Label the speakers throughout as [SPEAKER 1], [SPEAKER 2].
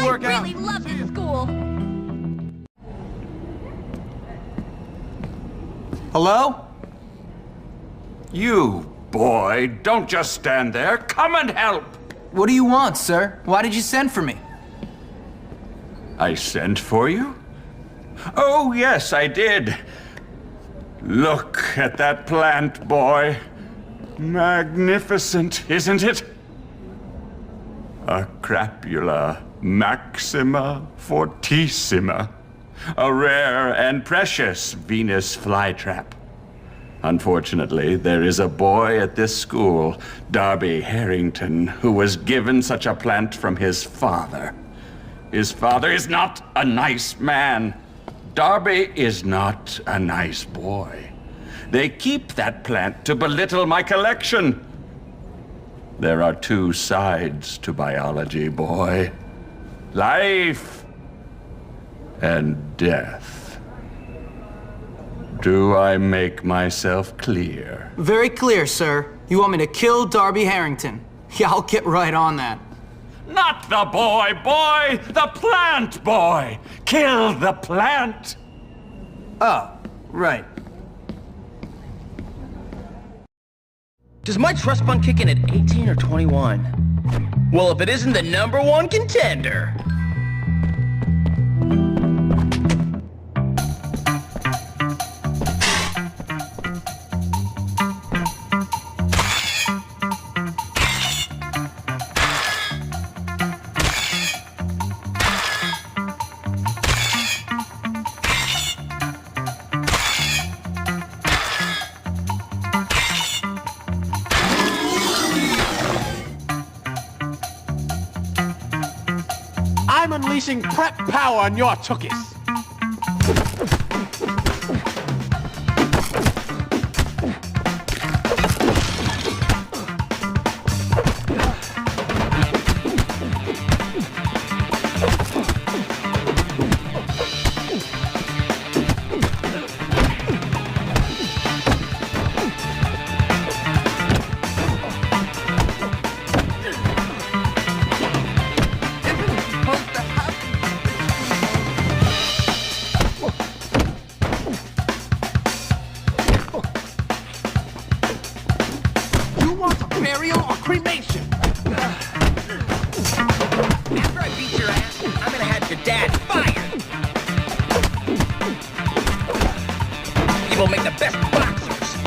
[SPEAKER 1] work out.
[SPEAKER 2] really love this school.
[SPEAKER 3] Hello?
[SPEAKER 4] You, boy, don't just stand there. Come and help.
[SPEAKER 3] What do you want, sir? Why did you send for me?
[SPEAKER 4] I sent for you? Oh, yes, I did. Look at that plant, boy. Magnificent, isn't it? A crapula maxima fortissima. A rare and precious Venus flytrap. Unfortunately, there is a boy at this school, Darby Harrington, who was given such a plant from his father. His father is not a nice man. Darby is not a nice boy. They keep that plant to belittle my collection. There are two sides to biology, boy. Life and death. Do I make myself clear?
[SPEAKER 3] Very clear, sir. You want me to kill Darby Harrington? Yeah, I'll get right on that.
[SPEAKER 4] Not the boy, boy! The plant, boy! Kill the plant!
[SPEAKER 3] Oh, right.
[SPEAKER 1] Does my trust fund kick in at 18 or 21? Well, if it isn't the #1 contender.
[SPEAKER 5] I'm unleashing prep power on your tookies. Burial or cremation?
[SPEAKER 1] After I beat your ass, I'm gonna have your dad fired. He will make the best boxers.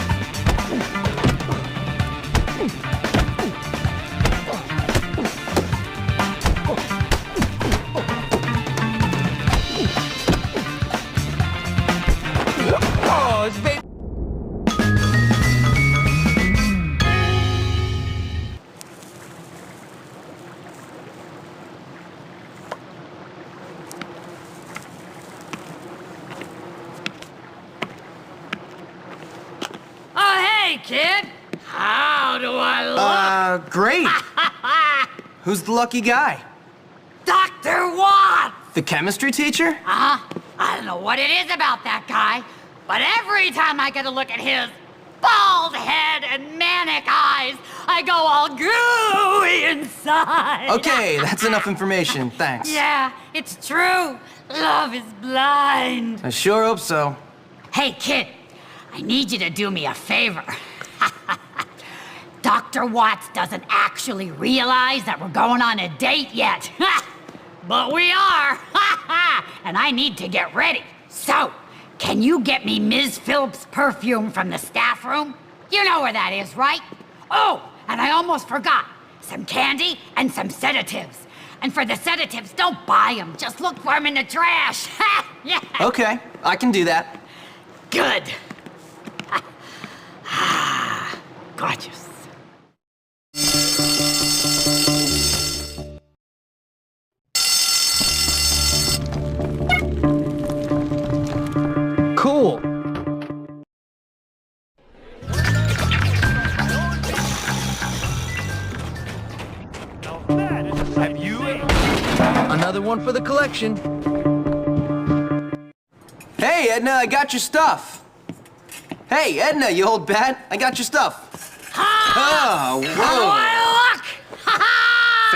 [SPEAKER 5] Oh, it's baby.
[SPEAKER 6] Hey, kid! How do I look?
[SPEAKER 3] Great. Who's the lucky guy?
[SPEAKER 6] Dr. Watts!
[SPEAKER 3] The chemistry teacher?
[SPEAKER 6] I don't know what it is about that guy, but every time I get a look at his bald head and manic eyes, I go all gooey inside.
[SPEAKER 3] Okay, that's enough information, thanks.
[SPEAKER 6] Yeah, it's true. Love is blind.
[SPEAKER 3] I sure hope so.
[SPEAKER 6] Hey, kid, I need you to do me a favor. Dr. Watts doesn't actually realize that we're going on a date yet. But we are. And I need to get ready. So, can you get me Ms. Phillips' perfume from the staff room? You know where that is, right? Oh, and I almost forgot. Some candy and some sedatives. And for the sedatives, don't buy them. Just look for them in the trash. Yeah.
[SPEAKER 3] Okay, I can do that.
[SPEAKER 6] Good. Gorgeous.
[SPEAKER 1] Cool.
[SPEAKER 5] Have you?
[SPEAKER 1] Another one for the collection.
[SPEAKER 3] Hey, Edna, I got your stuff. Hey, Edna, you old bat, I got your stuff. Oh,
[SPEAKER 6] How do
[SPEAKER 3] whoa.
[SPEAKER 6] I look?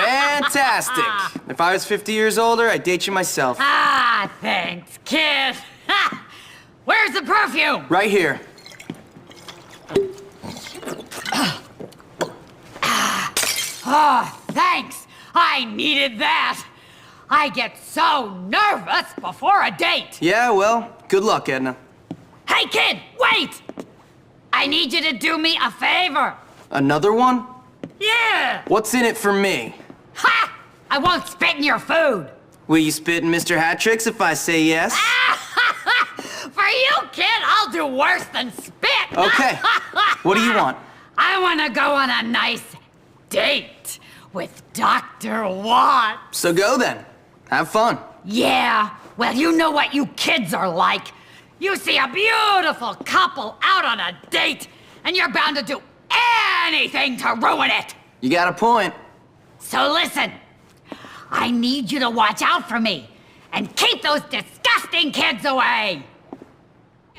[SPEAKER 3] Fantastic. If I was 50 years older, I'd date you myself.
[SPEAKER 6] Ah, thanks, kid. Ha! Where's the perfume?
[SPEAKER 3] Right here.
[SPEAKER 6] Oh, thanks. I needed that. I get so nervous before a date.
[SPEAKER 3] Yeah, well, good luck, Edna.
[SPEAKER 6] Hey, kid, wait! I need you to do me a favor.
[SPEAKER 3] Another one?
[SPEAKER 6] Yeah!
[SPEAKER 3] What's in it for me?
[SPEAKER 6] Ha! I won't spit in your food.
[SPEAKER 3] Will you spit in Mr. Hattricks if I say yes?
[SPEAKER 6] For you, kid, I'll do worse than spit.
[SPEAKER 3] Okay. What do you want?
[SPEAKER 6] I want to go on a nice date with Dr. Watt.
[SPEAKER 3] So go then. Have fun.
[SPEAKER 6] Yeah, well, you know what you kids are like. You see a beautiful couple out on a date, and you're bound to do anything to ruin it.
[SPEAKER 3] You got a point.
[SPEAKER 6] So listen, I need you to watch out for me and keep those disgusting kids away.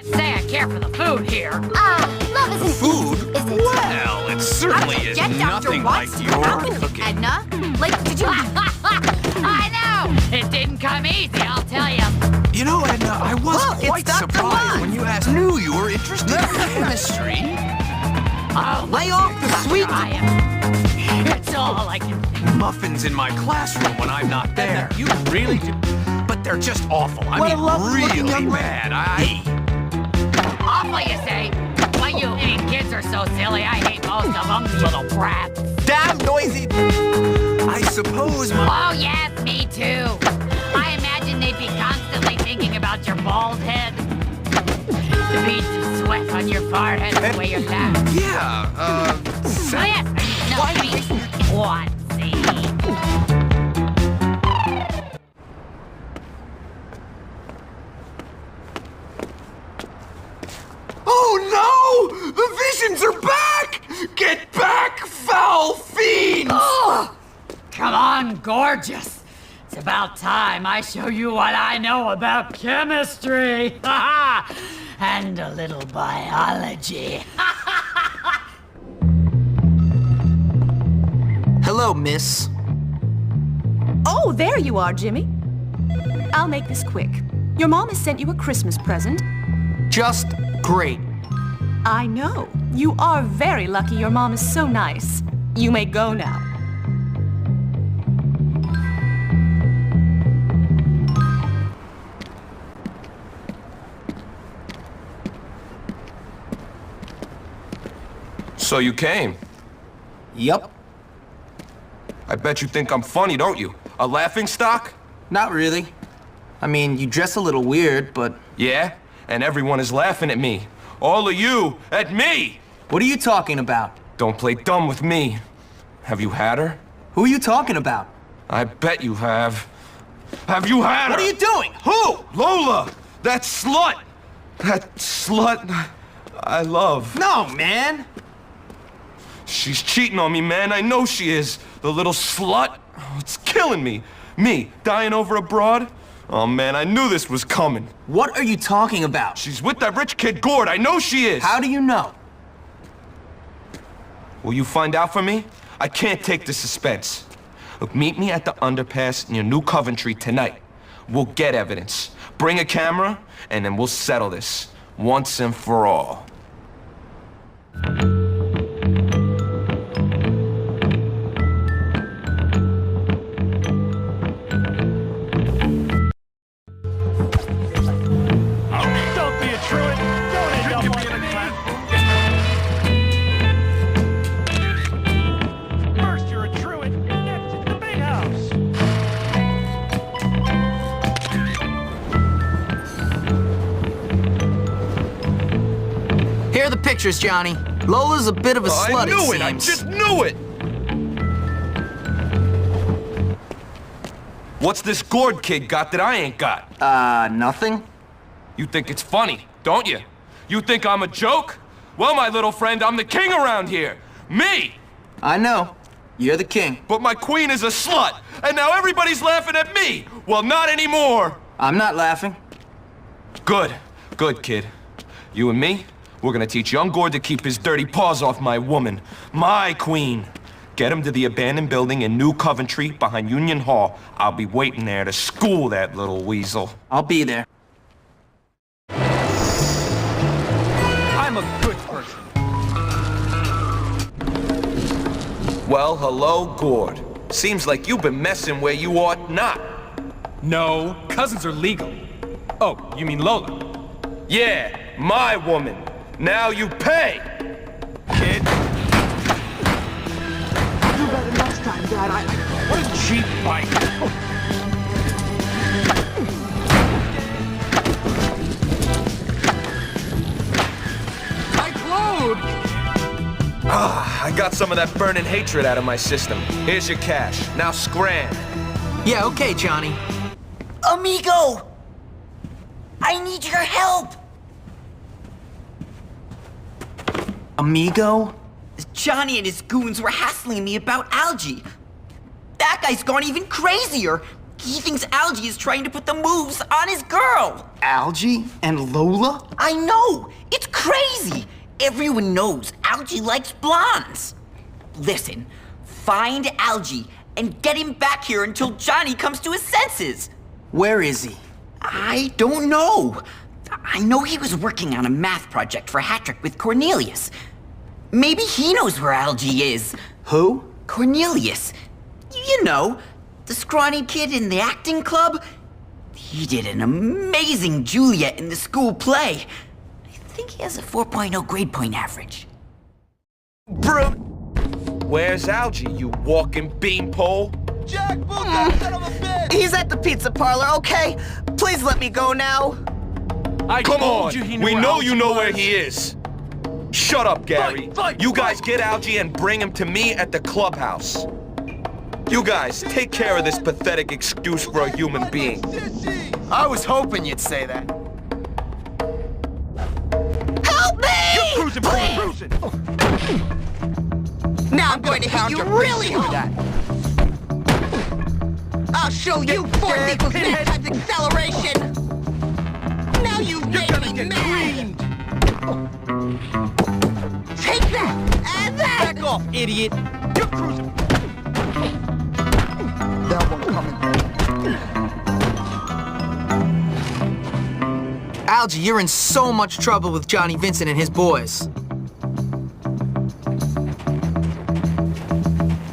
[SPEAKER 6] Say I care for the food here.
[SPEAKER 2] Love isn't
[SPEAKER 7] Food?
[SPEAKER 2] easy, is it?
[SPEAKER 7] Well, it certainly is
[SPEAKER 2] Get Dr.
[SPEAKER 7] nothing
[SPEAKER 2] Watts
[SPEAKER 7] like
[SPEAKER 2] to
[SPEAKER 7] your
[SPEAKER 2] happen,
[SPEAKER 7] cooking.
[SPEAKER 2] Edna? Like, did you...
[SPEAKER 6] I know! It didn't come easy, I'll tell you.
[SPEAKER 7] You know, Edna, I was
[SPEAKER 2] Look, it's
[SPEAKER 7] quite
[SPEAKER 2] Dr.
[SPEAKER 7] surprised
[SPEAKER 2] Watts.
[SPEAKER 7] when you asked knew you were interested in chemistry.
[SPEAKER 6] Oh,
[SPEAKER 3] Lay off the sweet...
[SPEAKER 6] I am. It's all I can think.
[SPEAKER 7] Muffins in my classroom when I'm not there. You really do. But they're just awful. I
[SPEAKER 3] What a
[SPEAKER 7] mean,
[SPEAKER 3] lovely-looking
[SPEAKER 7] really
[SPEAKER 3] young
[SPEAKER 7] bad.
[SPEAKER 6] Awful, you say? Why, you kids are so silly. I hate most of them, little brats.
[SPEAKER 7] Damn noisy. I suppose my...
[SPEAKER 6] Oh, yes, me too. I imagine they'd be constantly thinking about your bald head. The beads of sweat on your forehead, the way you laugh.
[SPEAKER 7] Yeah,
[SPEAKER 6] Oh, yes. No, I mean, what? See?
[SPEAKER 7] Oh no! The visions are back! Get back, foul fiends!
[SPEAKER 6] Oh, come on, gorgeous. It's about time I show you what I know about chemistry. And a little biology.
[SPEAKER 3] Hello, miss.
[SPEAKER 8] Oh, there you are, Jimmy. I'll make this quick. Your mom has sent you a Christmas present.
[SPEAKER 3] Just great.
[SPEAKER 8] I know. You are very lucky your mom is so nice. You may go now.
[SPEAKER 9] So you came.
[SPEAKER 3] Yup.
[SPEAKER 9] I bet you think I'm funny, don't you? A laughingstock?
[SPEAKER 3] Not really. I mean, you dress a little weird, but...
[SPEAKER 9] Yeah, and everyone is laughing at me. All of you, at me!
[SPEAKER 3] What are you talking about?
[SPEAKER 9] Don't play dumb with me. Have you had her?
[SPEAKER 3] Who are you talking about?
[SPEAKER 9] I bet you have. Have you had her?
[SPEAKER 3] What are you doing? Who?
[SPEAKER 9] Lola! That slut! That slut I love.
[SPEAKER 3] No, man.
[SPEAKER 9] She's cheating on me, man. I know she is. The little slut. Oh, it's killing me. Me, dying over a broad? Oh, man, I knew this was coming.
[SPEAKER 3] What are you talking about?
[SPEAKER 9] She's with that rich kid, Gord. I know she is.
[SPEAKER 3] How do you know?
[SPEAKER 9] Will you find out for me? I can't take the suspense. Look, meet me at the underpass near New Coventry tonight. We'll get evidence. Bring a camera, and then we'll settle this once and for all.
[SPEAKER 5] Don't be a truant. Don't end up like me. First you're a truant, next it's the big house.
[SPEAKER 3] Here are the pictures, Johnny. Lola's a bit of a slut,
[SPEAKER 9] I knew it! I
[SPEAKER 3] seems.
[SPEAKER 9] just knew it! What's this Gord kid got that I ain't got?
[SPEAKER 3] Nothing?
[SPEAKER 9] You think it's funny, don't you? You think I'm a joke? Well, my little friend, I'm the king around here. Me!
[SPEAKER 3] I know. You're the king.
[SPEAKER 9] But my queen is a slut, and now everybody's laughing at me. Well, not anymore.
[SPEAKER 3] I'm not laughing.
[SPEAKER 9] Good. Good, kid. You and me, we're gonna teach young Gord to keep his dirty paws off my woman. My queen. Get him to the abandoned building in New Coventry behind Union Hall. I'll be waiting there to school that little weasel.
[SPEAKER 3] I'll be there.
[SPEAKER 5] I'm a good person.
[SPEAKER 9] Well, hello, Gord. Seems like you've been messing where you ought not.
[SPEAKER 5] No, cousins are legal. Oh, you mean Lola?
[SPEAKER 9] Yeah, my woman. Now you pay!
[SPEAKER 5] Kid?
[SPEAKER 7] Do better next time, Dad.
[SPEAKER 5] What a cheap bike.
[SPEAKER 9] I got some of that burning hatred out of my system. Here's your cash. Now scram.
[SPEAKER 3] Yeah, okay, Johnny.
[SPEAKER 10] Amigo! I need your help!
[SPEAKER 3] Amigo?
[SPEAKER 10] Johnny and his goons were hassling me about Algie. That guy's gone even crazier. He thinks Algie is trying to put the moves on his girl.
[SPEAKER 3] Algie and Lola?
[SPEAKER 10] I know! It's crazy! Everyone knows Algie likes blondes. Listen, find Algie and get him back here until Johnny comes to his senses.
[SPEAKER 3] Where is he?
[SPEAKER 10] I don't know. I know he was working on a math project for Hattrick with Cornelius. Maybe he knows where Algie is.
[SPEAKER 3] Who?
[SPEAKER 10] Cornelius. You know, the scrawny kid in the acting club. He did an amazing Juliet in the school play. I think he has a 4.0 grade point average.
[SPEAKER 9] Brute! Where's Algie, you walking beanpole?
[SPEAKER 10] He's at the pizza parlor, okay? Please let me go now.
[SPEAKER 5] I
[SPEAKER 9] Come
[SPEAKER 5] told
[SPEAKER 9] on!
[SPEAKER 5] you he knew
[SPEAKER 9] We
[SPEAKER 5] where
[SPEAKER 9] know
[SPEAKER 5] Algie
[SPEAKER 9] you know
[SPEAKER 5] was.
[SPEAKER 9] where he is. Shut up, Gary. You guys get Algie and bring him to me at the clubhouse. You guys, take care of this pathetic excuse for a human being.
[SPEAKER 7] I was hoping you'd say that.
[SPEAKER 10] Help me!
[SPEAKER 5] Cruising, cruising.
[SPEAKER 10] Now I'm going to hit you really
[SPEAKER 7] with
[SPEAKER 10] hard.
[SPEAKER 7] that.
[SPEAKER 10] I'll show you force equals net times acceleration. Now you've made me mad. Take that and that.
[SPEAKER 5] Back off, idiot. You're cruising.
[SPEAKER 7] That one coming.
[SPEAKER 3] Algie, you're in so much trouble with Johnny Vincent and his boys.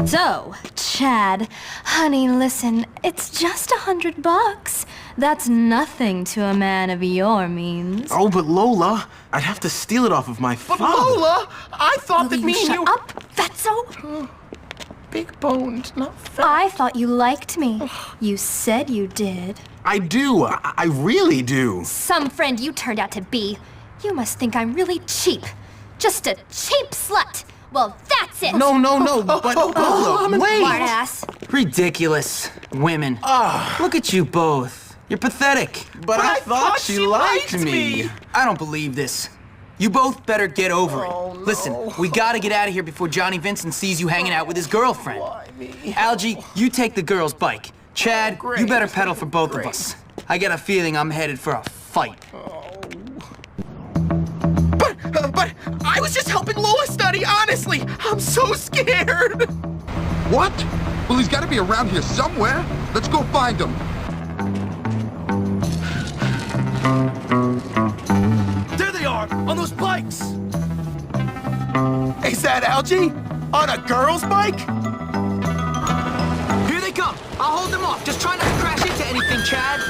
[SPEAKER 2] So, Chad, honey, listen, it's just $100. That's nothing to a man of your means.
[SPEAKER 7] Oh, but Lola, I'd have to steal it off of my father.
[SPEAKER 3] Lola, I thought
[SPEAKER 2] Will you shut up, fatso?
[SPEAKER 7] Big boned, not fat.
[SPEAKER 2] I thought you liked me. You said you did.
[SPEAKER 7] I do. I really do.
[SPEAKER 2] Some friend you turned out to be. You must think I'm really cheap. Just a cheap slut. Well, that's it.
[SPEAKER 7] No, but Lola, wait.
[SPEAKER 2] Smartass.
[SPEAKER 3] Ridiculous. Women. Look at you both. You're pathetic.
[SPEAKER 7] But I thought she liked me.
[SPEAKER 3] I don't believe this. You both better get over it. Listen, we gotta get out of here before Johnny Vincent sees you hanging out with his girlfriend. Algie, you take the girl's bike. Chad, you better pedal for both of us. I get a feeling I'm headed for a fight.
[SPEAKER 7] But I was just helping Lola study, honestly. I'm so scared.
[SPEAKER 11] What? Well, he's got to be around here somewhere. Let's go find him.
[SPEAKER 5] There they are, on those bikes.
[SPEAKER 7] Is that Algie? On a girl's bike?
[SPEAKER 3] Here they come. I'll hold them off. Just try not to crash into anything, Chad.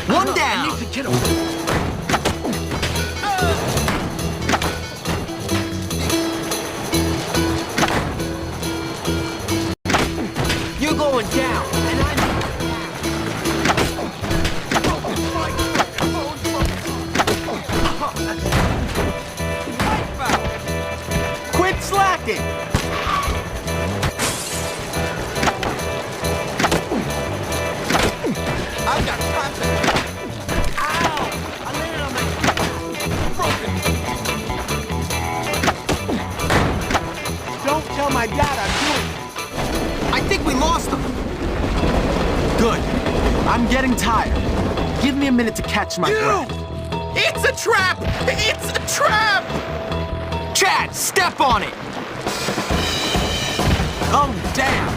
[SPEAKER 3] One down.
[SPEAKER 5] I need to get him.
[SPEAKER 3] You're going down, and I'm...
[SPEAKER 7] Quit slacking.
[SPEAKER 11] I've got time to... Ow! I landed on my... Broken.
[SPEAKER 7] Don't tell my dad I'm doing it.
[SPEAKER 3] I think we lost them.
[SPEAKER 7] Good. I'm getting tired. Give me a minute to catch my breath. It's a trap! It's a trap!
[SPEAKER 3] Chad, step on it.
[SPEAKER 7] Damn!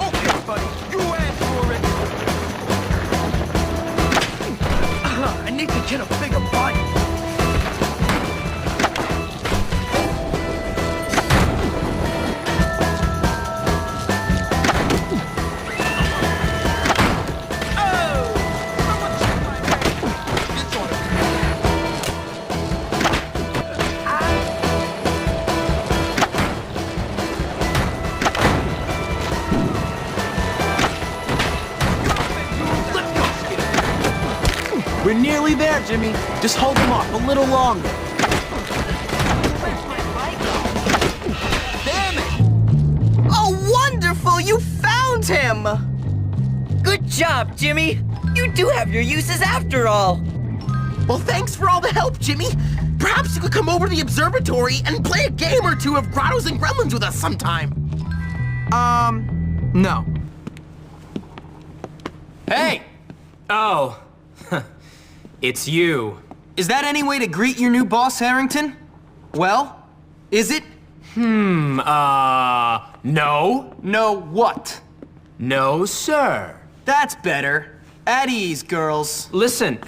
[SPEAKER 7] Okay, buddy, you asked for it.
[SPEAKER 1] I need to get a bigger bite.
[SPEAKER 7] We're nearly there, Jimmy. Just hold him off a little longer.
[SPEAKER 10] Damn it! Oh, wonderful! You found him! Good job, Jimmy. You do have your uses after all.
[SPEAKER 7] Well, thanks for all the help, Jimmy. Perhaps you could come over to the observatory and play a game or two of Grottos and Gremlins with us sometime. No.
[SPEAKER 3] Hey!
[SPEAKER 12] Oh. It's you.
[SPEAKER 3] Is that any way to greet your new boss, Harrington? Well, is it?
[SPEAKER 12] No.
[SPEAKER 3] No what?
[SPEAKER 12] No, sir.
[SPEAKER 3] That's better. At ease, girls.
[SPEAKER 12] Listen,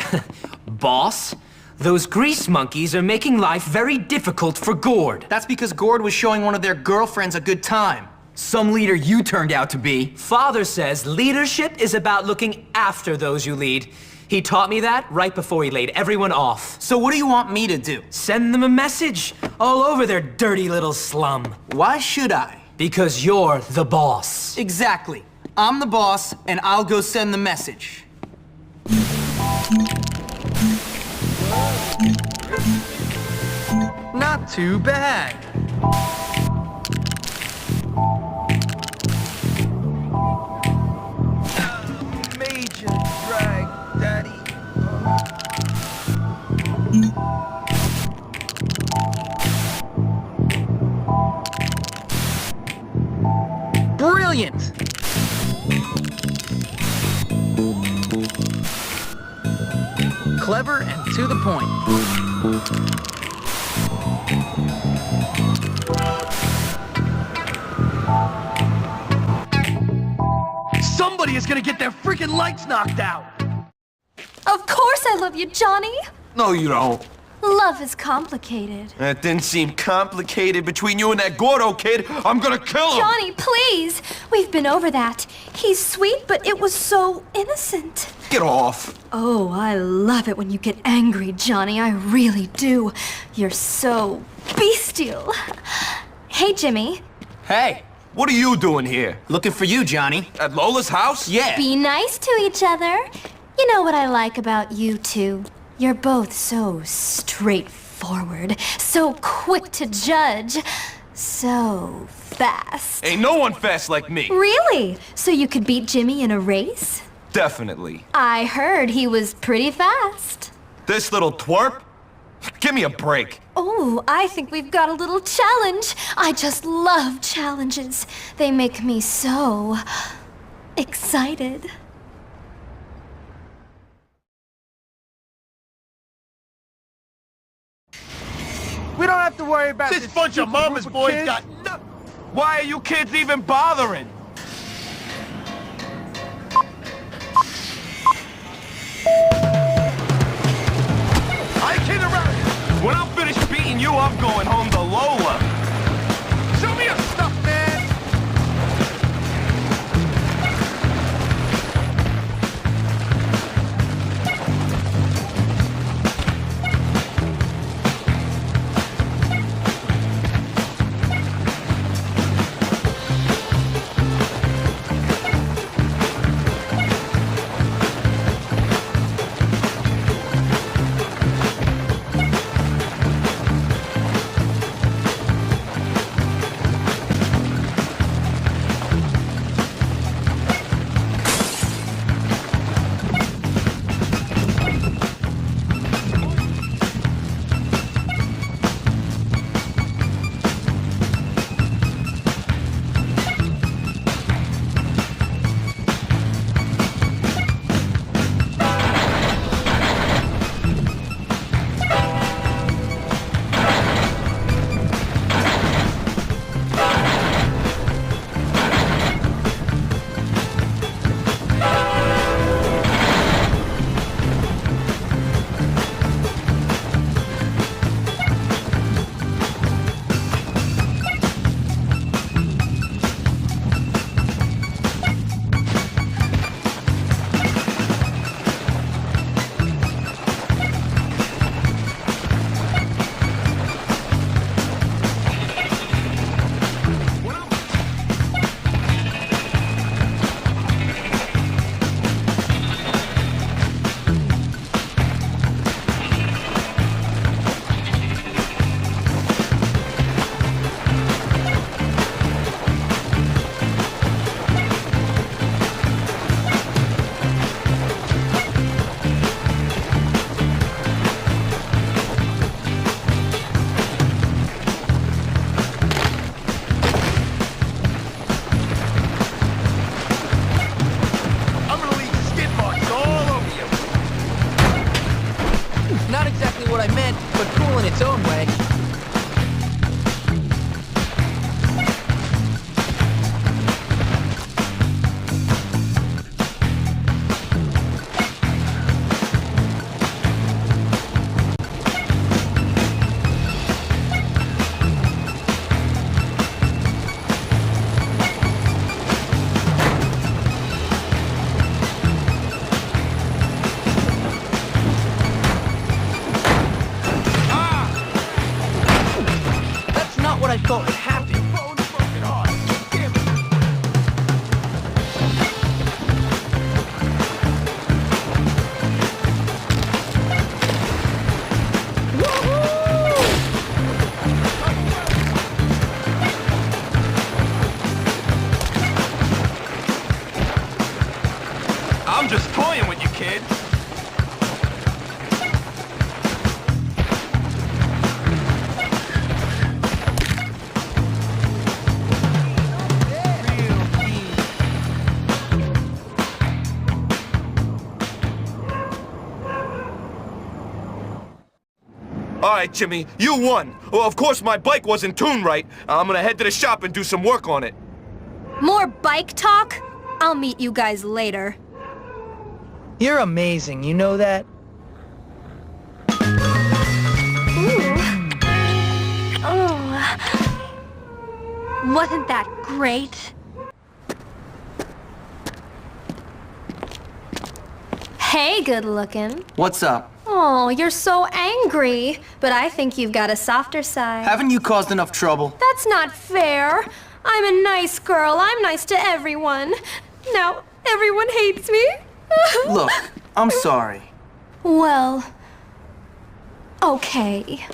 [SPEAKER 12] boss, those grease monkeys are making life very difficult for Gord.
[SPEAKER 3] That's because Gord was showing one of their girlfriends a good time. Some leader you turned out to be.
[SPEAKER 12] Father says leadership is about looking after those you lead. He taught me that right before he laid everyone off.
[SPEAKER 3] So what do you want me to do?
[SPEAKER 12] Send them a message all over their dirty little slum.
[SPEAKER 3] Why should I?
[SPEAKER 12] Because you're the boss.
[SPEAKER 3] Exactly. I'm the boss, and I'll go send the message.
[SPEAKER 1] Not too bad. Major drag, Daddy. Brilliant! Clever and to the point. Somebody is gonna get their freaking lights knocked out!
[SPEAKER 2] Of course I love you, Johnny.
[SPEAKER 9] No, you don't.
[SPEAKER 2] Love is complicated.
[SPEAKER 9] That didn't seem complicated between you and that Gordo kid. I'm gonna kill him!
[SPEAKER 2] Johnny, please! We've been over that. He's sweet, but it was so innocent.
[SPEAKER 9] Get off.
[SPEAKER 2] Oh, I love it when you get angry, Johnny. I really do. You're so bestial. Hey, Jimmy.
[SPEAKER 3] Hey,
[SPEAKER 9] What are you doing here?
[SPEAKER 3] looking for you, Johnny.
[SPEAKER 9] At Lola's house?
[SPEAKER 3] Yeah.
[SPEAKER 2] Be nice to each other. You know what I like about you two? You're both so straightforward, so quick to judge, so fast.
[SPEAKER 9] Ain't no one fast like me.
[SPEAKER 2] Really? So you could beat Jimmy in a race?
[SPEAKER 9] Definitely.
[SPEAKER 2] I heard he was pretty fast.
[SPEAKER 9] This little twerp? Give me a break.
[SPEAKER 2] Oh, I think we've got a little challenge. I just love challenges. They make me so excited.
[SPEAKER 11] We don't have to worry about
[SPEAKER 9] This bunch of mama's boys
[SPEAKER 11] kids.
[SPEAKER 9] got no... Why are you kids even bothering? I ain't kidding around. When I'm finished beating you, I'm going home to Lola. Show me your stuff, man.
[SPEAKER 11] Just toying with you, kid.
[SPEAKER 9] All right, Jimmy, you won. Well, of course, my bike wasn't tuned right. I'm gonna head to the shop and do some work on it.
[SPEAKER 13] More bike talk? I'll meet you guys later.
[SPEAKER 3] You're amazing, you know that?
[SPEAKER 13] Oh. Wasn't that great?
[SPEAKER 2] Hey, good looking.
[SPEAKER 3] What's up?
[SPEAKER 2] Oh, you're so angry. But I think you've got a softer side.
[SPEAKER 3] Haven't you caused enough trouble?
[SPEAKER 2] That's not fair. I'm a nice girl. I'm nice to everyone. Now, everyone hates me.
[SPEAKER 3] Look, I'm sorry.
[SPEAKER 2] Well, okay.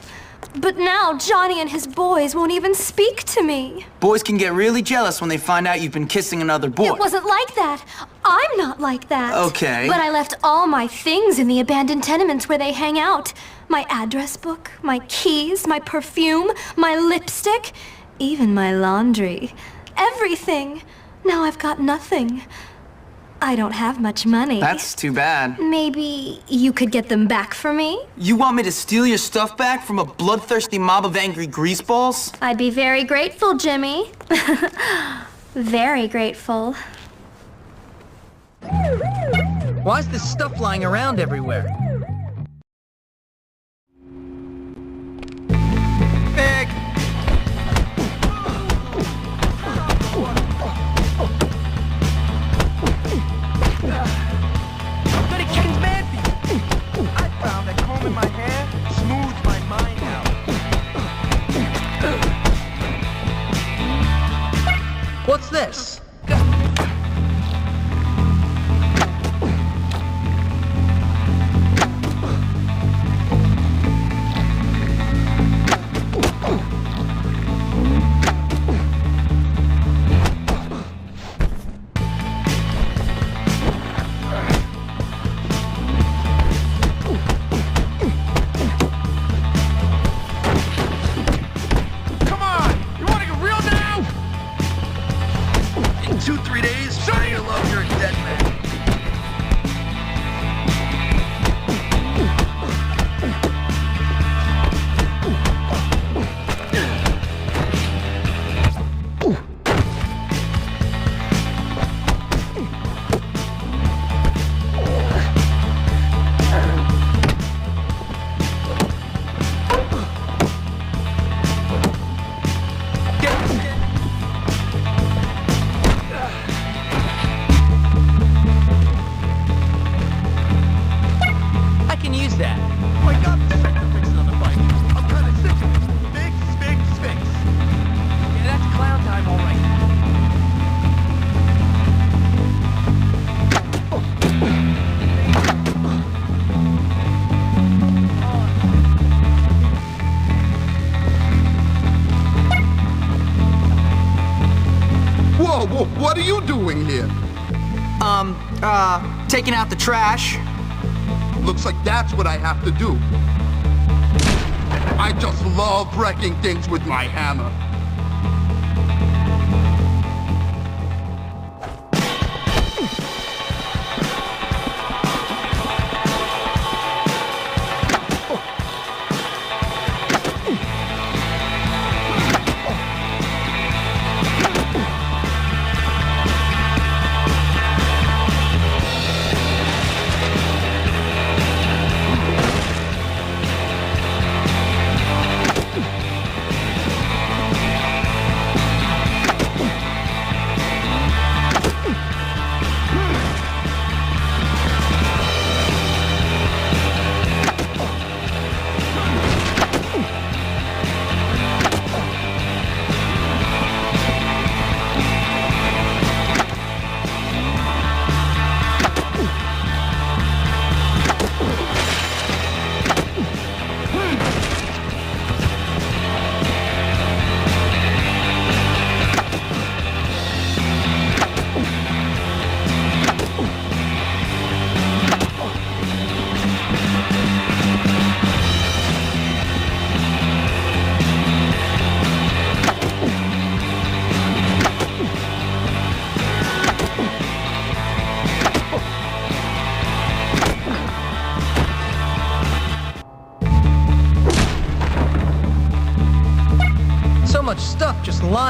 [SPEAKER 2] But now Johnny and his boys won't even speak to me.
[SPEAKER 3] Boys can get really jealous when they find out you've been kissing another boy.
[SPEAKER 2] It wasn't like that. I'm not like that.
[SPEAKER 3] Okay.
[SPEAKER 2] But I left all my things in the abandoned tenements where they hang out. My address book, my keys, my perfume, my lipstick, even my laundry. Everything. Now I've got nothing. I don't have much money.
[SPEAKER 3] That's too bad.
[SPEAKER 2] Maybe you could get them back for me?
[SPEAKER 3] You want me to steal your stuff back from a bloodthirsty mob of angry greaseballs?
[SPEAKER 2] I'd be very grateful, Jimmy. Very grateful.
[SPEAKER 3] Why is this stuff lying around everywhere?
[SPEAKER 11] Big. Go to Ken's man feed. I found that combing my hair smooths my mind out.
[SPEAKER 3] What's this?
[SPEAKER 11] Come on! You wanna get real now? In 2-3 days, show you love you're a dead man.
[SPEAKER 3] I can use that.
[SPEAKER 11] Oh, I got the second fixing on the bike. I'm kinda sick of it. Big Sphinx.
[SPEAKER 3] Yeah, that's clown time, all right.
[SPEAKER 11] Whoa, what are you doing here?
[SPEAKER 3] Taking out the trash.
[SPEAKER 11] Looks like that's what I have to do. I just love wrecking things with my hammer.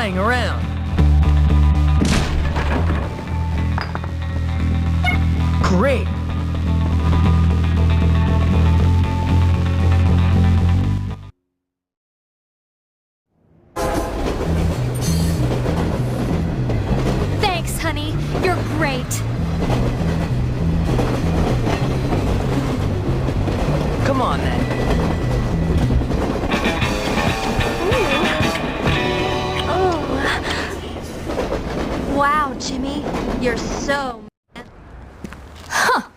[SPEAKER 11] lying around. Great.
[SPEAKER 2] Thanks, honey. You're great.
[SPEAKER 11] Come on, then.
[SPEAKER 13] Wow, Jimmy. You're so...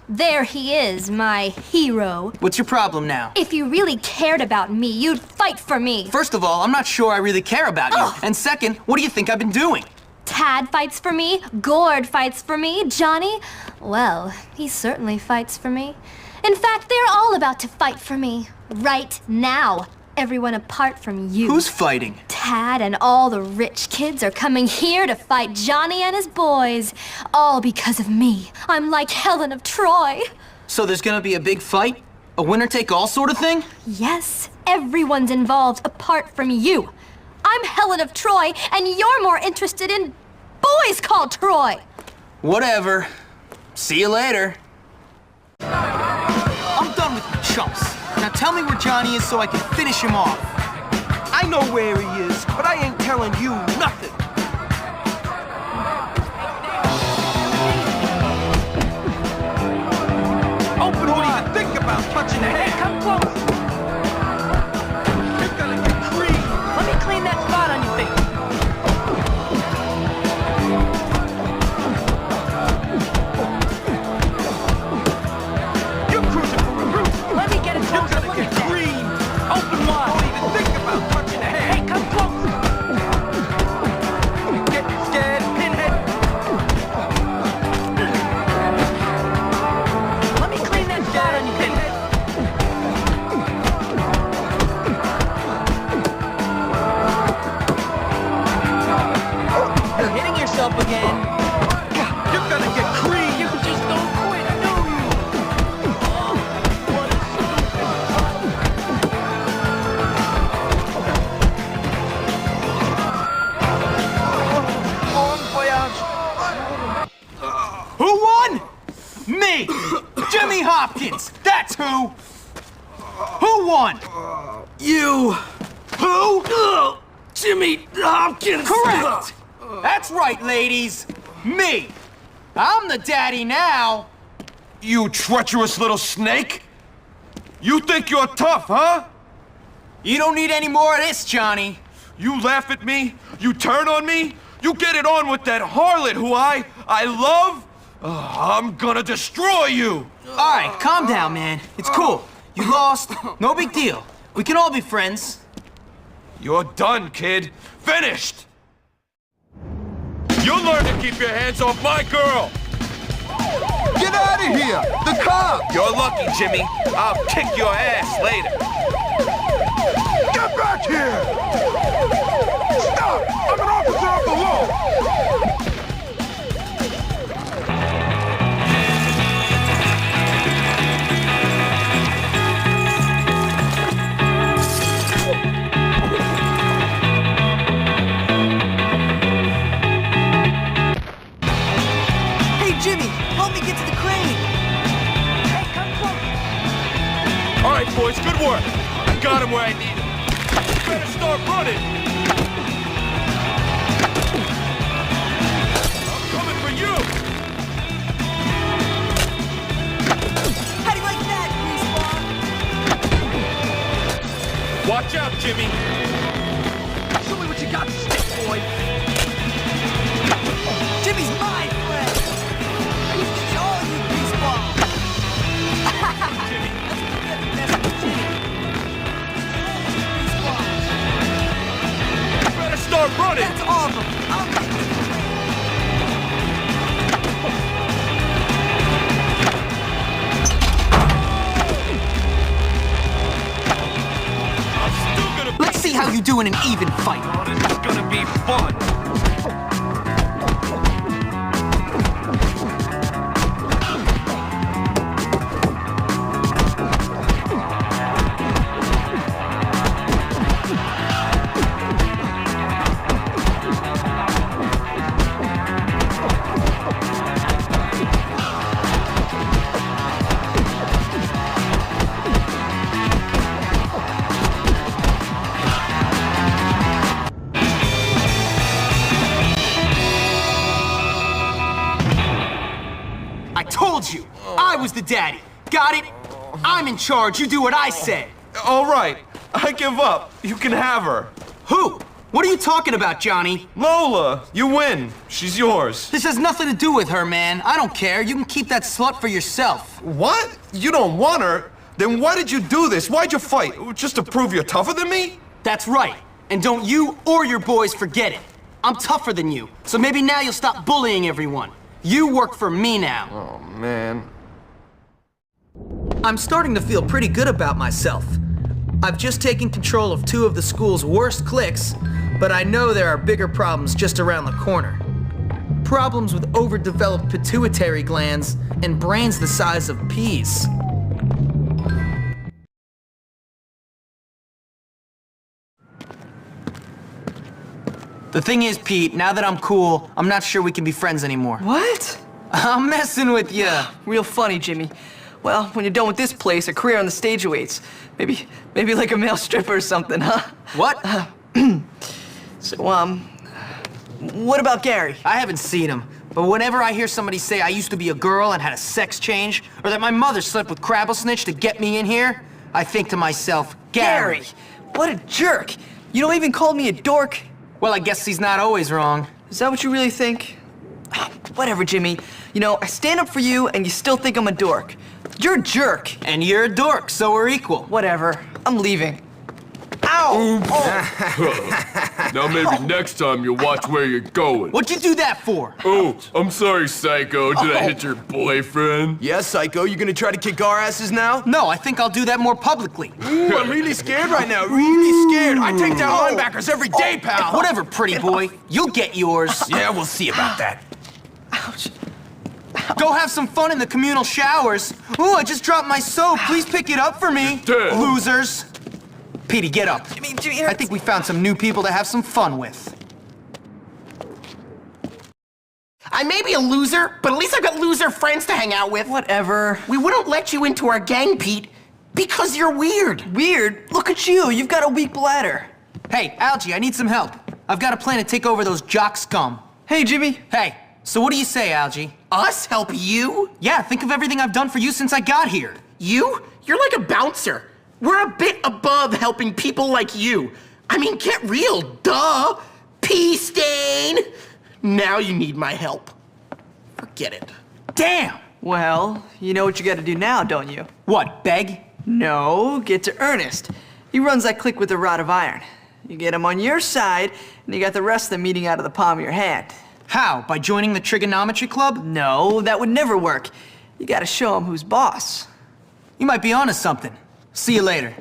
[SPEAKER 2] There he is, my hero.
[SPEAKER 3] What's your problem now?
[SPEAKER 2] If you really cared about me, you'd fight for me.
[SPEAKER 3] First of all, I'm not sure I really care about you. And second, what do you think I've been doing?
[SPEAKER 2] Tad fights for me, Gord fights for me, Johnny, well, he certainly fights for me. In fact, they're all about to fight for me. Right now. Everyone apart from you.
[SPEAKER 3] Who's fighting?
[SPEAKER 2] Tad and all the rich kids are coming here to fight Johnny and his boys. All because of me. I'm like Helen of Troy.
[SPEAKER 3] So there's gonna be a big fight? A winner-take-all sort of thing?
[SPEAKER 2] Yes, everyone's involved apart from you. I'm Helen of Troy, and you're more interested in boys called Troy.
[SPEAKER 3] Whatever. See you later. I'm done with you chumps. Now tell me where Johnny is so I can finish him off.
[SPEAKER 9] I know where he is, but I ain't telling you nothing.
[SPEAKER 11] Open wide. Think about touching the head. Come close. You're gonna get creamed. Let me clean that spot on your face. You're cruising for a roof. Let me get it. You're gonna get creamed. Open wide. Don't even think about touching the head. Hey, come close. Get scared, pinhead. Let me clean that spot on your pinhead. You're hitting yourself again. You're gonna get creamed. You just don't quit, do you? What a bon voyage.
[SPEAKER 3] Who won? Me! Jimmy Hopkins! That's who! Who won?
[SPEAKER 11] You.
[SPEAKER 3] Who?
[SPEAKER 11] Jimmy Hopkins.
[SPEAKER 3] Correct! That's right, ladies! Me! I'm the daddy now!
[SPEAKER 9] You treacherous little snake! You think you're tough, huh?
[SPEAKER 3] You don't need any more of this, Johnny.
[SPEAKER 9] You laugh at me? You turn on me? You get it on with that harlot who I love? I'm gonna destroy you!
[SPEAKER 3] All right, calm down, man. It's cool. You lost. No big deal. We can all be friends.
[SPEAKER 9] You're done, kid. Finished! You'll learn to keep your hands off my girl!
[SPEAKER 7] Get out of here! The cops!
[SPEAKER 9] You're lucky, Jimmy. I'll kick your ass later.
[SPEAKER 7] Get back here! Stop! I'm an officer of the law!
[SPEAKER 3] Hey, Jimmy, help me get to the crane.
[SPEAKER 11] Hey, come close.
[SPEAKER 9] All right, boys, good work. I got him where I need him. You better start running. I'm coming for you.
[SPEAKER 3] How do you like that, greaseball?
[SPEAKER 9] Watch out, Jimmy.
[SPEAKER 11] Show me what you got, stick boy.
[SPEAKER 3] Jimmy's my friend. He's all you greaseball.
[SPEAKER 9] Jimmy. You better start running.
[SPEAKER 3] That's all of them.
[SPEAKER 9] I'm still gonna.
[SPEAKER 3] Let's see how you do in an even fight.
[SPEAKER 9] Oh, this is gonna be fun.
[SPEAKER 3] was the daddy. Got it? I'm in charge. You do what I say.
[SPEAKER 9] All right, I give up. You can have her.
[SPEAKER 3] Who? What are you talking about, Johnny?
[SPEAKER 9] Lola, you win. She's yours.
[SPEAKER 3] This has nothing to do with her, man. I don't care. You can keep that slut for yourself.
[SPEAKER 9] What? You don't want her? Then why did you do this? Why'd you fight? Just to prove you're tougher than me?
[SPEAKER 3] That's right. And don't you or your boys forget it. I'm tougher than you, so maybe now you'll stop bullying everyone. You work for me now.
[SPEAKER 9] Oh, man.
[SPEAKER 3] I'm starting to feel pretty good about myself. I've just taken control of 2 of the school's worst cliques, but I know there are bigger problems just around the corner. Problems with overdeveloped pituitary glands and brains the size of peas. The thing is, Pete, now that I'm cool, I'm not sure we can be friends anymore.
[SPEAKER 14] What?
[SPEAKER 3] I'm messing with ya.
[SPEAKER 14] Real funny, Jimmy. Well, when you're done with this place, a career on the stage awaits. Maybe like a male stripper or something, huh?
[SPEAKER 3] What?
[SPEAKER 14] So, what about Gary?
[SPEAKER 3] I haven't seen him, but whenever I hear somebody say I used to be a girl and had a sex change, or that my mother slept with Crabblesnitch to get me in here, I think to myself, Gary!
[SPEAKER 14] What a jerk! You don't even call me a dork.
[SPEAKER 3] Well, I guess he's not always wrong.
[SPEAKER 14] Is that what you really think? Whatever, Jimmy. You know, I stand up for you, and you still think I'm a dork. You're a jerk.
[SPEAKER 3] And you're a dork, so we're equal.
[SPEAKER 14] Whatever. I'm leaving. Ow! Oh.
[SPEAKER 15] Now maybe next time you'll watch where you're going.
[SPEAKER 3] What'd you do that for?
[SPEAKER 15] Oh, I'm sorry, Psycho. Did I hit your boyfriend?
[SPEAKER 7] Yeah, Psycho, you gonna try to kick our asses now?
[SPEAKER 3] No, I think I'll do that more publicly.
[SPEAKER 7] Ooh, I'm really scared right now, really scared. I take down linebackers every day, pal.
[SPEAKER 3] Whatever, pretty boy. You'll get yours.
[SPEAKER 7] Yeah, we'll see about that.
[SPEAKER 14] Ouch.
[SPEAKER 3] Go have some fun in the communal showers. Ooh, I just dropped my soap. Please pick it up for me.
[SPEAKER 15] Damn.
[SPEAKER 3] Losers. Petey, get up.
[SPEAKER 14] Jimmy,
[SPEAKER 3] I think we found some new people to have some fun with.
[SPEAKER 16] I may be a loser, but at least I've got loser friends to hang out with.
[SPEAKER 14] Whatever.
[SPEAKER 16] We wouldn't let you into our gang, Pete, because you're weird.
[SPEAKER 14] Weird? Look at you. You've got a weak bladder.
[SPEAKER 3] Hey, Algie, I need some help. I've got a plan to take over those jock scum.
[SPEAKER 14] Hey, Jimmy.
[SPEAKER 3] Hey, so what do you say, Algie?
[SPEAKER 16] Us help you?
[SPEAKER 3] Yeah, think of everything I've done for you since I got here.
[SPEAKER 16] You? You're like a bouncer. We're a bit above helping people like you. I mean, get real, duh. Pea stain. Now you need my help. Forget it.
[SPEAKER 3] Damn!
[SPEAKER 14] Well, you know what you gotta do now, don't you?
[SPEAKER 3] What, beg?
[SPEAKER 14] No, get to Ernest. He runs that clique with a rod of iron. You get him on your side, and you got the rest of them eating out of the palm of your hand.
[SPEAKER 3] How? By joining the trigonometry club?
[SPEAKER 14] No, that would never work. You gotta show him who's boss.
[SPEAKER 3] You might be onto something. See you later.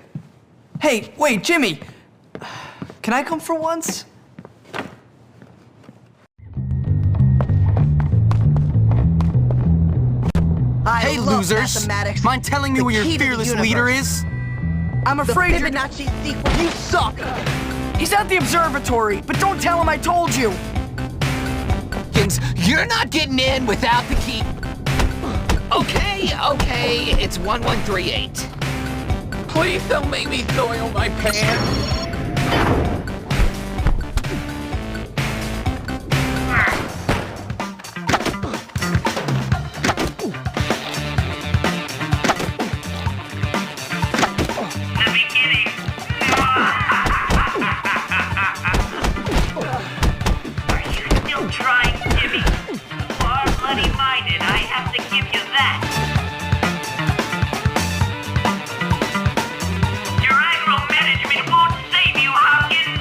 [SPEAKER 14] Hey, wait, Jimmy. Can I come for once?
[SPEAKER 3] Hey, losers. Mind telling me where your fearless leader is?
[SPEAKER 14] I'm afraid you're...
[SPEAKER 16] Fibonacci sequence.
[SPEAKER 14] You suck. He's at the observatory, but don't tell him I told you.
[SPEAKER 17] Hopkins, you're not getting in without the key. Okay, it's 1138. Please don't make me soil my pants.
[SPEAKER 18] Your aggro management won't save you, Hopkins!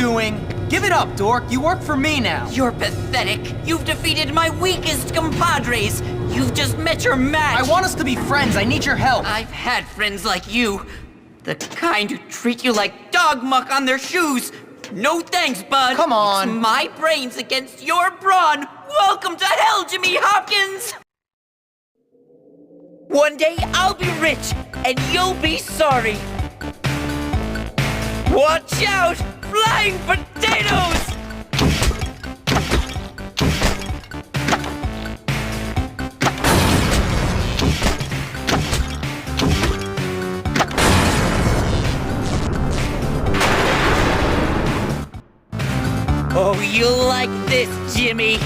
[SPEAKER 3] doing? Give it up, dork. You work for me now.
[SPEAKER 10] You're pathetic. You've defeated my weakest compadres. You've just met your match.
[SPEAKER 3] I want us to be friends. I need your help.
[SPEAKER 10] I've had friends like you. The kind who treat you like dog muck on their shoes. No thanks, bud.
[SPEAKER 3] Come on.
[SPEAKER 10] It's my brains against your brawn. Welcome to hell, Jimmy Hopkins. One day I'll be rich, and you'll be sorry. Watch out! Flying potatoes! Oh, you'll like this, Jimmy.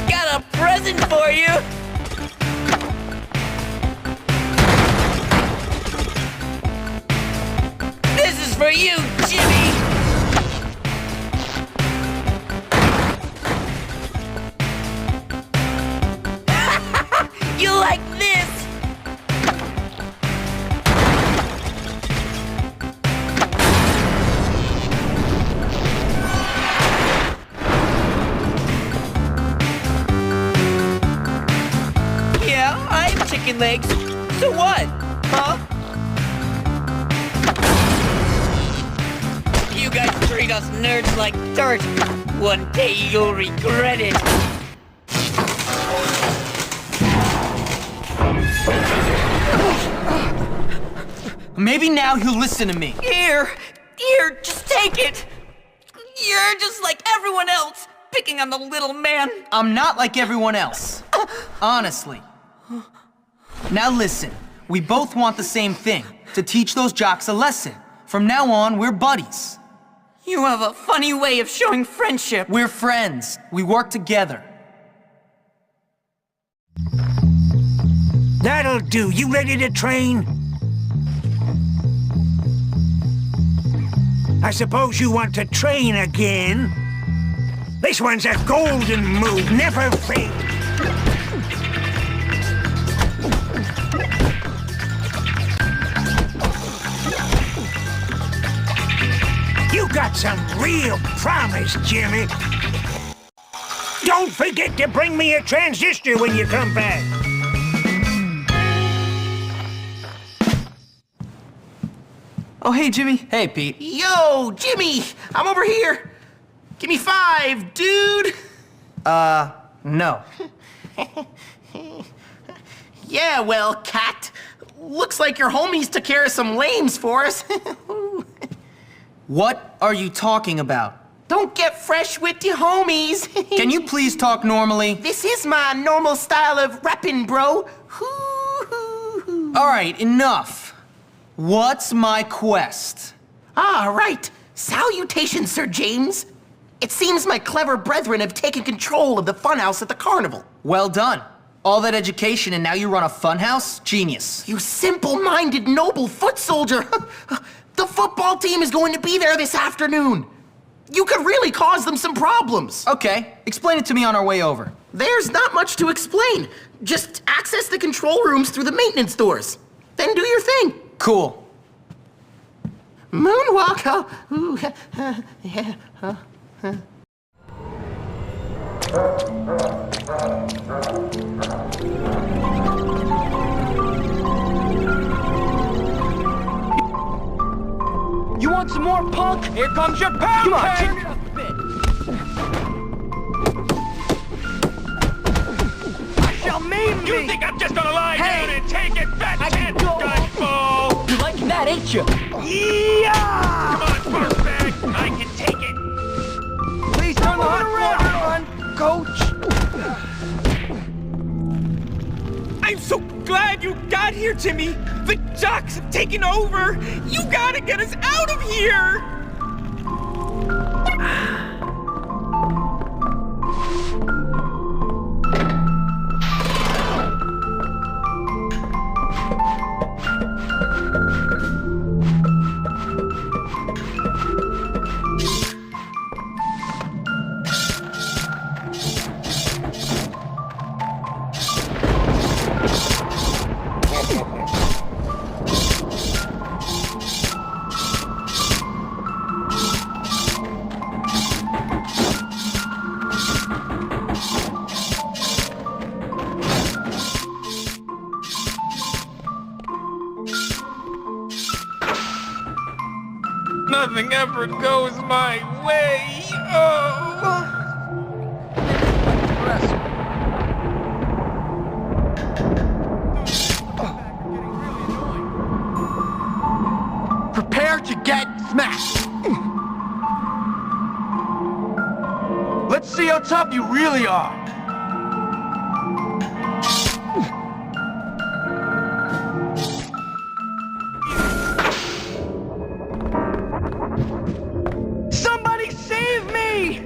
[SPEAKER 10] Got a present for you. This is for you, Jimmy. You like this? Yeah, I have chicken legs. So what? Huh? You guys treat us nerds like dirt. One day you'll regret it.
[SPEAKER 3] Maybe now he'll listen to me.
[SPEAKER 10] Here, just take it. You're just like everyone else, picking on the little man.
[SPEAKER 3] I'm not like everyone else. Honestly. Now listen, we both want the same thing, to teach those jocks a lesson. From now on, we're buddies.
[SPEAKER 10] You have a funny way of showing friendship.
[SPEAKER 3] We're friends. We work together.
[SPEAKER 18] That'll do. You ready to train? I suppose you want to train again? This one's a golden move, never fail. You got some real promise, Jimmy. Don't forget to bring me a transistor when you come back.
[SPEAKER 14] Oh, hey, Jimmy.
[SPEAKER 3] Hey, Pete.
[SPEAKER 16] Yo, Jimmy! I'm over here! Give me 5, dude!
[SPEAKER 3] No.
[SPEAKER 16] Yeah, well, cat. Looks like your homies took care of some lames for us.
[SPEAKER 3] What are you talking about?
[SPEAKER 16] Don't get fresh with your homies.
[SPEAKER 3] Can you please talk normally?
[SPEAKER 16] This is my normal style of rapping, bro.
[SPEAKER 3] All right, enough. What's my quest?
[SPEAKER 16] Ah, right. Salutations, Sir James. It seems my clever brethren have taken control of the funhouse at the carnival.
[SPEAKER 3] Well done. All that education and now you run a funhouse? Genius.
[SPEAKER 16] You simple-minded noble foot soldier. The football team is going to be there this afternoon. You could really cause them some problems.
[SPEAKER 3] Okay, explain it to me on our way over.
[SPEAKER 16] There's not much to explain. Just access the control rooms through the maintenance doors. Then do your thing.
[SPEAKER 3] Cool.
[SPEAKER 16] Moonwalk, oh, ooh, yeah,
[SPEAKER 11] You want some more, punk? Here comes your power! Come on, turn it up a bit. I shall maim
[SPEAKER 15] You think I'm just gonna lie down and take it, fat shit, gunfo?
[SPEAKER 11] You liking that, ain't you?
[SPEAKER 15] Yeah! Come on, first bag, I can take it.
[SPEAKER 11] Please turn the hot water on, coach.
[SPEAKER 19] I'm so glad you got here, Jimmy. The jocks have taken over. You gotta get us out of here. Nothing ever goes my way. Oh.
[SPEAKER 11] Prepare to get smashed. Let's see how tough you really are. Somebody save me!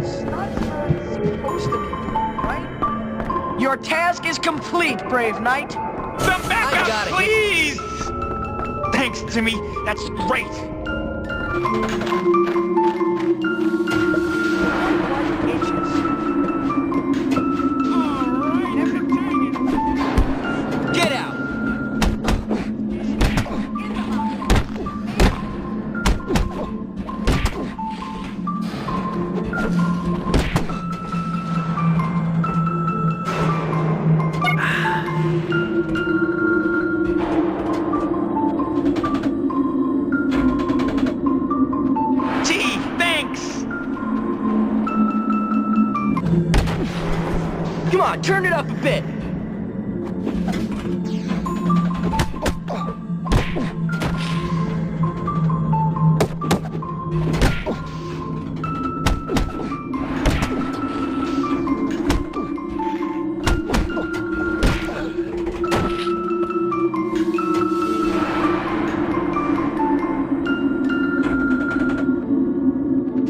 [SPEAKER 11] Supposed to be doing, right? Your task is complete, brave knight.
[SPEAKER 19] Some backup, please! Thanks, Timmy. That's great.
[SPEAKER 11] Get out! Come on, turn it up a bit.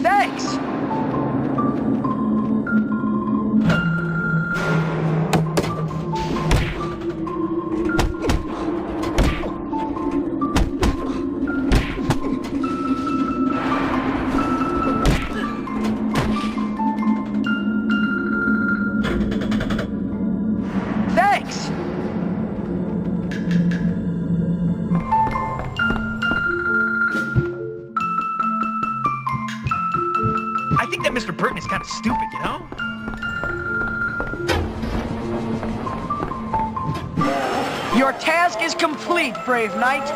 [SPEAKER 11] Thanks. Thanks!
[SPEAKER 19] I think that Mr. Burton is kind of stupid, you know?
[SPEAKER 11] Your task is complete, brave knight.